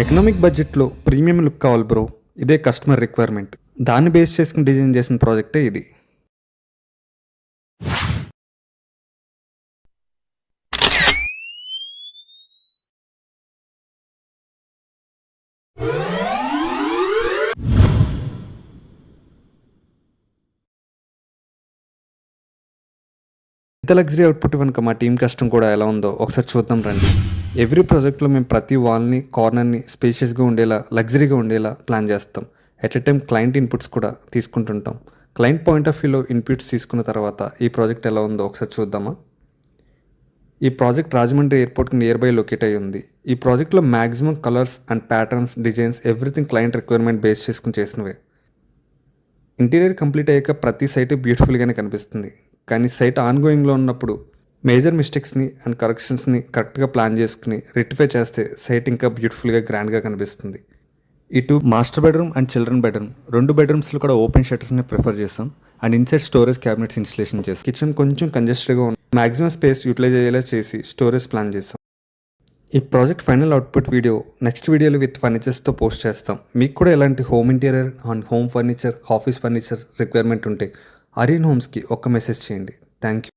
Economic బడ్జెట్లో premium look కావాలి bro, ఇదే కస్టమర్ రిక్వైర్మెంట్. దాన్ని బేస్ చేసుకుని డిజైన్ చేసిన ప్రాజెక్టే ఇది. ఇంత లగ్జరీ అవుట్పుట్ వెనుక మా టీం కష్టం కూడా ఎలా ఉందో ఒకసారి చూద్దాం రండి. ఎవ్రీ ప్రాజెక్ట్లో మేము ప్రతి వాల్ని, కార్నర్ని స్పేషియస్గా ఉండేలా, లగ్జరీగా ఉండేలా ప్లాన్ చేస్తాం. At a time client inputs కూడా తీసుకుంటుంటాం. క్లయింట్ పాయింట్ ఆఫ్ వ్యూలో ఇన్పుట్స్ తీసుకున్న తర్వాత ఈ ప్రాజెక్ట్ ఎలా ఉందో ఒకసారి చూద్దామా. ఈ ప్రాజెక్ట్ రాజమండ్రి ఎయిర్పోర్ట్కి నియర్ బై లొకేట్ అయి ఉంది. ఈ ప్రాజెక్ట్లో maximum colours and patterns, designs everything client requirement base చేసుకుని చేసినవే. ఇంటీరియర్ కంప్లీట్ అయ్యాక ప్రతి సైట్ బ్యూటిఫుల్గానే కనిపిస్తుంది. కానీ సైట్ ఆన్గోయింగ్లో ఉన్నప్పుడు మేజర్ మిస్టేక్స్ని అండ్ కరెక్షన్స్ని కరెక్ట్గా ప్లాన్ చేసుకుని రెక్టిఫై చేస్తే సైట్ ఇంకా బ్యూటిఫుల్గా, గ్రాండ్గా కనిపిస్తుంది. ఇటు master bedroom and children bedroom, 2 బెడ్రూమ్స్లో కూడా ఓపెన్ షట్టర్స్ని ప్రిఫర్ చేస్తాం. And inside storage cabinets installation చేస్తాం. కిచెన్ కొంచెం కంజెస్టెడ్గా ఉంది, మ్యాక్సిమం స్పేస్ యూటిలైజ్ అయ్యేలా చేసి స్టోరేజ్ ప్లాన్ చేస్తాం. ఈ project final output video next వీడియోలో విత్ ఫర్నిచర్స్తో పోస్ట్ చేస్తాం. మీకు కూడా ఎలాంటి home interior and home furniture, office furniture requirement ఉంటే ఆర్యన్ హోమ్స్కి ఒక్క మెసేజ్ చేయండి. Thank you.